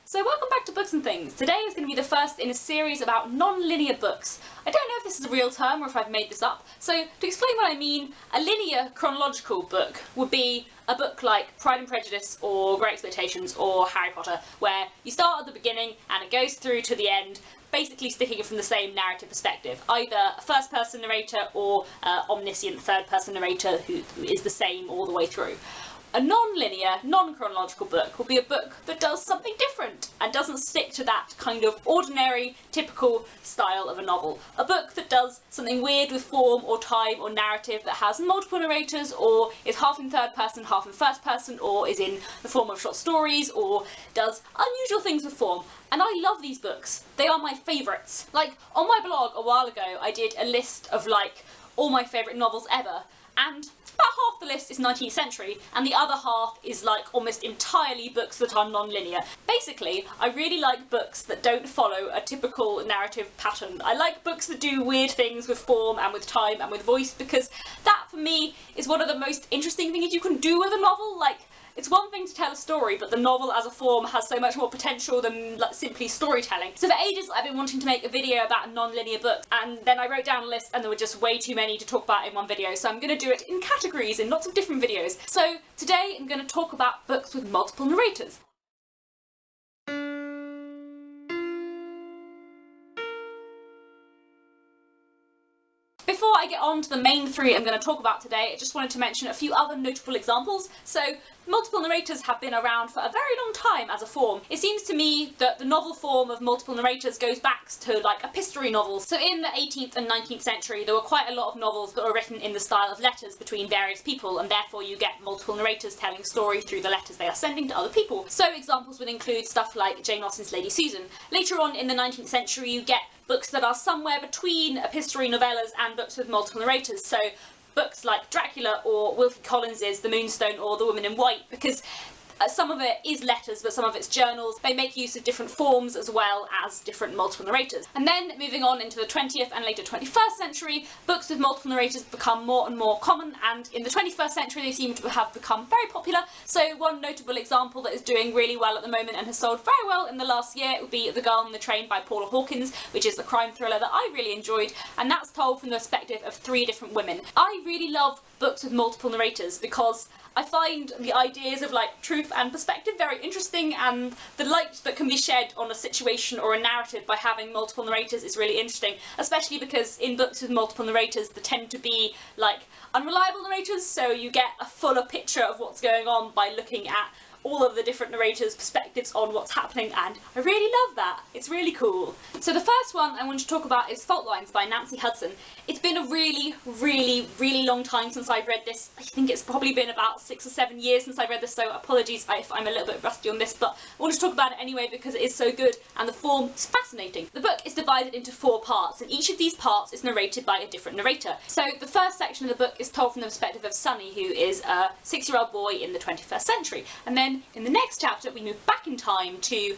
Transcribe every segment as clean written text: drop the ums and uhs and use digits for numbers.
So welcome back to Books and Things. Today is going to be the first in a series about non-linear books. I don't know if this is a real term or if I've made this up. So to explain what I mean, a linear chronological book would be a book like Pride and Prejudice or Great Expectations or Harry Potter, where you start at the beginning and it goes through to the end, basically sticking from the same narrative perspective. Either a first-person narrator or omniscient third-person narrator who is the same all the way through. A non-linear, non-chronological book will be a book that does something different and doesn't stick to that kind of ordinary, typical style of a novel. A book that does something weird with form or time or narrative, that has multiple narrators or is half in third person, half in first person, or is in the form of short stories, or does unusual things with form. And I love these books. They are my favourites. Like, on my blog a while ago, I did a list of all my favourite novels ever, and about half the list is 19th century, and the other half is almost entirely books that are non-linear. Basically, I really like books that don't follow a typical narrative pattern. I like books that do weird things with form and with time and with voice, because that, for me, is one of the most interesting things you can do with a novel. It's one thing to tell a story, but the novel as a form has so much more potential than simply storytelling. So for ages I've been wanting to make a video about non-linear books, and then I wrote down a list and there were just way too many to talk about in one video, so I'm going to do it in categories, in lots of different videos. So today I'm going to talk about books with multiple narrators. Before I get on to the main three I'm going to talk about today, I just wanted to mention a few other notable examples. So, multiple narrators have been around for a very long time as a form. It seems to me that the novel form of multiple narrators goes back to epistolary novels. So in the 18th and 19th century there were quite a lot of novels that were written in the style of letters between various people, and therefore you get multiple narrators telling story through the letters they are sending to other people. So examples would include stuff like Jane Austen's Lady Susan. Later on in the 19th century you get books that are somewhere between epistolary novellas and books with multiple narrators. So books like Dracula or Wilkie Collins's The Moonstone or The Woman in White, because some of it is letters, but some of it's journals. They make use of different forms as well as different multiple narrators. And then moving on into the 20th and later 21st century, books with multiple narrators become more and more common, and in the 21st century they seem to have become very popular. So one notable example that is doing really well at the moment and has sold very well in the last year would be The Girl on the Train by Paula Hawkins, which is a crime thriller that I really enjoyed, and that's told from the perspective of 3 different women. I really love books with multiple narrators because I find the ideas of truth and perspective very interesting, and the light that can be shed on a situation or a narrative by having multiple narrators is really interesting, especially because in books with multiple narrators there tend to be unreliable narrators, so you get a fuller picture of what's going on by looking at all of the different narrators' perspectives on what's happening, and I really love that. It's really cool. So the first one I want to talk about is Fault Lines by Nancy Huston. It's been a really, really, really long time since I've read this. I think it's probably been about 6 or 7 years since I read this, so apologies if I'm a little bit rusty on this, but I want to talk about it anyway because it is so good and the form is fascinating. The book is divided into 4 parts, and each of these parts is narrated by a different narrator. So the first section of the book is told from the perspective of Sonny, who is a 6-year-old boy in the 21st century, and then in the next chapter we move back in time to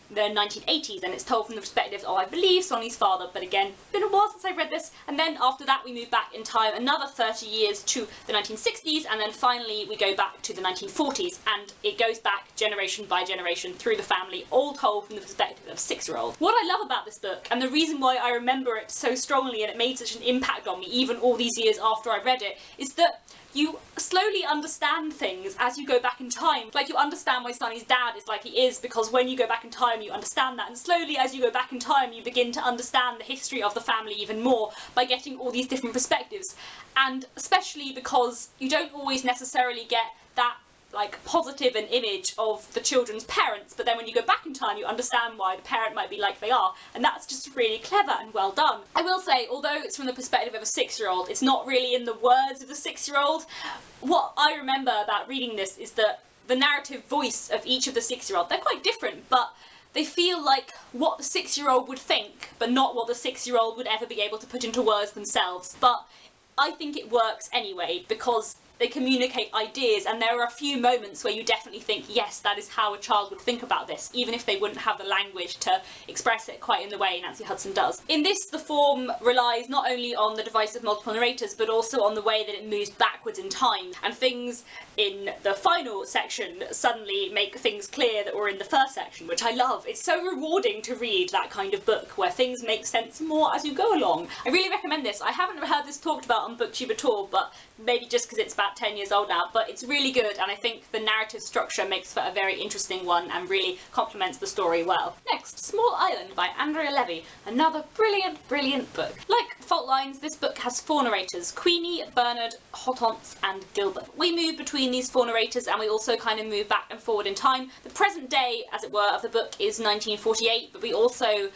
the 1980s, and it's told from the perspective of, I believe, Sonny's father, but again, been a while since I've read this. And then after that we move back in time another 30 years to the 1960s, and then finally we go back to the 1940s, and it goes back generation by generation through the family, all told from the perspective of 6-year-olds. What I love about this book, and the reason why I remember it so strongly and it made such an impact on me even all these years after I read it, is that you slowly understand things as you go back in time. You understand why Sonny's dad is like he is, because when you go back in time you understand that, and slowly as you go back in time you begin to understand the history of the family even more by getting all these different perspectives. And especially because you don't always necessarily get that positive an image of the children's parents, but then when you go back in time you understand why the parent might be like they are, and that's just really clever and well done. I will say, although it's from the perspective of a 6-year-old, it's not really in the words of the 6-year-old. What I remember about reading this is that the narrative voice of each of the 6-year-old, they're quite different, but they feel like what the 6-year-old would think, but not what the 6-year-old would ever be able to put into words themselves. But I think it works anyway, because they communicate ideas, and there are a few moments where you definitely think, yes, that is how a child would think about this, even if they wouldn't have the language to express it quite in the way Nancy Huston does. In this, the form relies not only on the device of multiple narrators, but also on the way that it moves backwards in time, and things in the final section suddenly make things clear that were in the first section, which I love. It's so rewarding to read that kind of book where things make sense more as you go along. I really recommend this. I haven't heard this talked about on BookTube at all, but maybe just because it's about 10 years old now, but it's really good, and I think the narrative structure makes for a very interesting one and really complements the story well. Next, Small Island by Andrea Levy. Another brilliant, brilliant book. Like Fault Lines, this book has 4 narrators: Queenie, Bernard, Hortense and Gilbert. We move between these 4 narrators, and we also kind of move back and forward in time. The present day, as it were, of the book is 1948, but we also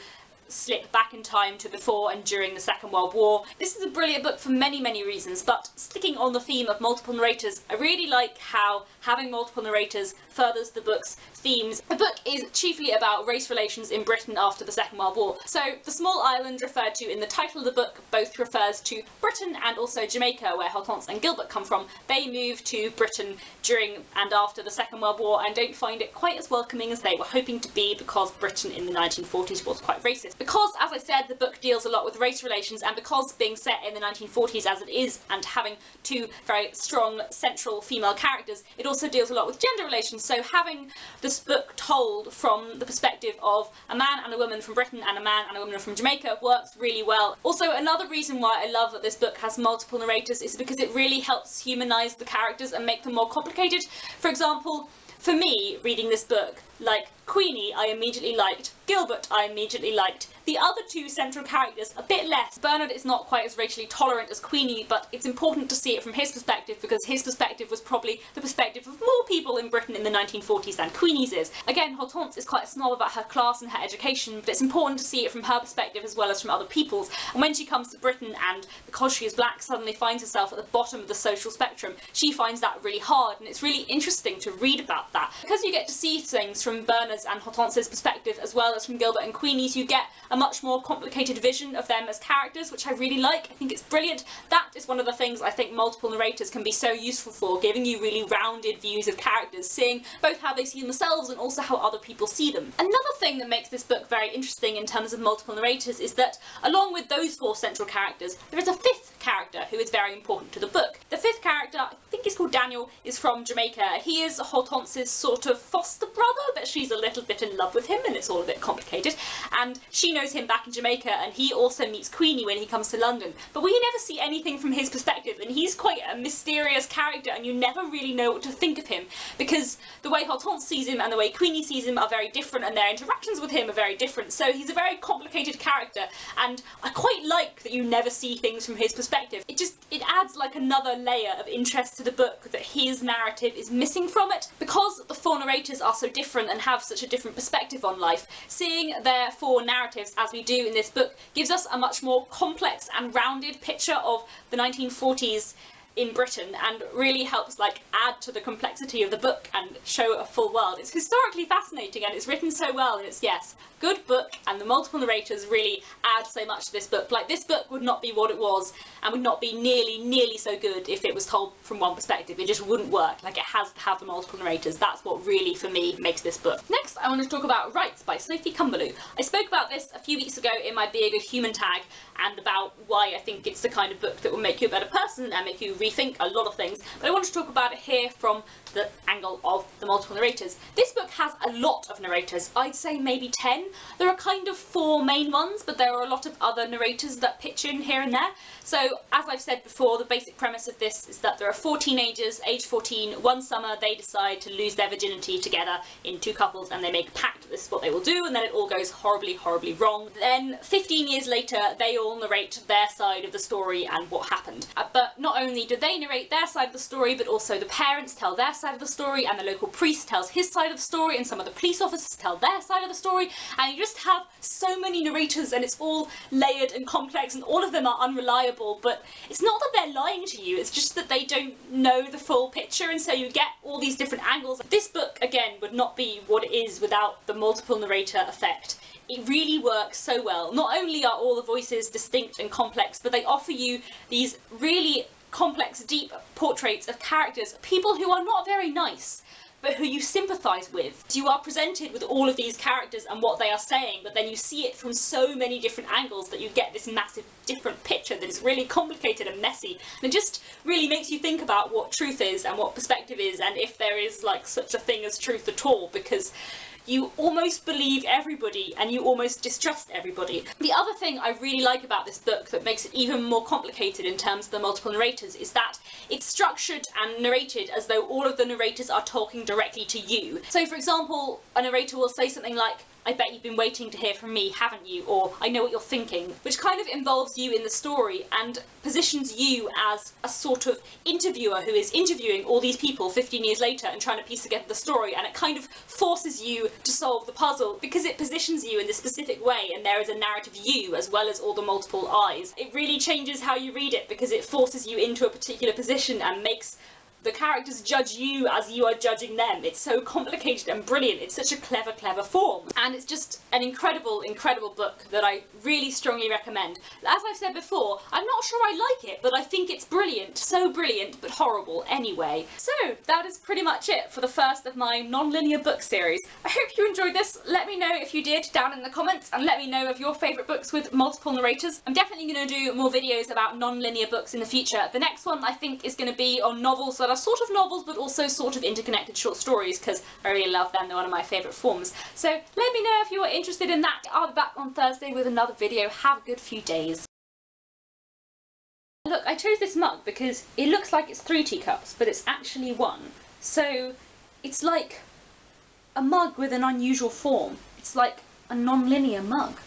slip back in time to before and during the Second World War. This is a brilliant book for many, many reasons, but sticking on the theme of multiple narrators, I really like how having multiple narrators furthers the book's themes. The book is chiefly about race relations in Britain after the Second World War. So the small island referred to in the title of the book both refers to Britain and also Jamaica, where Hortense and Gilbert come from. They moved to Britain during and after the Second World War and don't find it quite as welcoming as they were hoping to be, because Britain in the 1940s was quite racist. Because, as I said, the book deals a lot with race relations, and because being set in the 1940s as it is and having 2 very strong central female characters, it also deals a lot with gender relations. So having this book told from the perspective of a man and a woman from Britain and a man and a woman from Jamaica works really well. Also, another reason why I love that this book has multiple narrators is because it really helps humanise the characters and make them more complicated. For example, for me, reading this book, like Queenie I immediately liked, Gilbert I immediately liked. The other 2 central characters a bit less. Bernard is not quite as racially tolerant as Queenie, but it's important to see it from his perspective, because his perspective was probably the perspective of more people in Britain in the 1940s than Queenie's is. Again, Hortense is quite a snob about her class and her education, but it's important to see it from her perspective as well as from other people's. And when she comes to Britain and, because she is black, suddenly finds herself at the bottom of the social spectrum, she finds that really hard, and it's really interesting to read about that. Because you get to see things from Bernard's and Hortense's perspective as well as from Gilbert and Queenie's, you get a much more complicated vision of them as characters, which I really like. I think it's brilliant. That is one of the things I think multiple narrators can be so useful for, giving you really rounded views of characters, seeing both how they see themselves and also how other people see them. Another thing that makes this book very interesting in terms of multiple narrators is that, along with those 4 central characters, there is a 5th character who is very important to the book. The 5th character, I think he's called Daniel, is from Jamaica. He is Hortense's sort of foster brother, but she's a little bit in love with him and it's all a bit complicated, and she knows him back in Jamaica, and he also meets Queenie when he comes to London, but we never see anything from his perspective, and he's quite a mysterious character and you never really know what to think of him, because the way Hortense sees him and the way Queenie sees him are very different, and their interactions with him are very different, so he's a very complicated character, and I quite like that you never see things from his perspective. It adds like another layer of interest to the book that his narrative is missing from it. Because the 4 narrators are so different and have such a different perspective on life, seeing their 4 narratives as we do in this book gives us a much more complex and rounded picture of the 1940s in Britain, and really helps like add to the complexity of the book and show a full world. It's historically fascinating and it's written so well, and it's, yes, good book, and the multiple narrators really add so much to this book. Like, this book would not be what it was and would not be nearly so good if it was told from one perspective. It just wouldn't work. Like, it has to have the multiple narrators. That's what really, for me, makes this book. Next, I want to talk about Rights by Sophie Cumberlew. I spoke about this a few weeks ago in my Be a Good Human tag, and about why I think it's the kind of book that will make you a better person and make you rethink a lot of things, but I want to talk about it here from the angle of the multiple narrators. This book has a lot of narrators. I'd say maybe 10. There are kind of 4 main ones, but there are a lot of other narrators that pitch in here and there. So, as I've said before, the basic premise of this is that there are 4 teenagers, age 14, one summer they decide to lose their virginity together in 2 couples, and they make a pact that this is what they will do, and then it all goes horribly, horribly wrong. Then, 15 years later, they all narrate their side of the story and what happened. But not only do they narrate their side of the story, but also the parents tell their side of the story, and the local priest tells his side of the story, and some of the police officers tell their side of the story, and you just have so many narrators, and it's all layered and complex, and all of them are unreliable. But it's not that they're lying to you, it's just that they don't know the full picture, and so you get all these different angles. This book, again, would not be what it is without the multiple narrator effect. It really works so well. Not only are all the voices distinct and complex, but they offer you these really complex, deep portraits of characters, people who are not very nice, but who you sympathise with. You are presented with all of these characters and what they are saying, but then you see it from so many different angles that you get this massive different picture that is really complicated and messy, and it just really makes you think about what truth is and what perspective is, and if there is like such a thing as truth at all, because you almost believe everybody and you almost distrust everybody. The other thing I really like about this book that makes it even more complicated in terms of the multiple narrators is that it's structured and narrated as though all of the narrators are talking directly to you. So for example, a narrator will say something like, "I bet you've been waiting to hear from me, haven't you?" Or "I know what you're thinking," which kind of involves you in the story and positions you as a sort of interviewer who is interviewing all these people 15 years later and trying to piece together the story, and it kind of forces you to solve the puzzle because it positions you in this specific way and there is a narrative you as well as all the multiple eyes. It really changes how you read it because it forces you into a particular position and makes the characters judge you as you are judging them. It's so complicated and brilliant. It's such a clever, clever form. And it's just an incredible, incredible book that I really strongly recommend. As I've said before, I'm not sure I like it, but I think it's brilliant. So brilliant, but horrible anyway. So that is pretty much it for the first of my non-linear book series. I hope you enjoyed this. Let me know if you did down in the comments, and let me know of your favourite books with multiple narrators. I'm definitely going to do more videos about non-linear books in the future. The next one I think is going to be on novels that are sort of novels but also sort of interconnected short stories, because I really love them. They're one of my favourite forms. So let me know if you are interested in that. I'll be back on Thursday with another video. Have a good few days. Look, I chose this mug because it looks like it's 3 teacups, but it's actually 1. So it's like a mug with an unusual form. It's like a non-linear mug.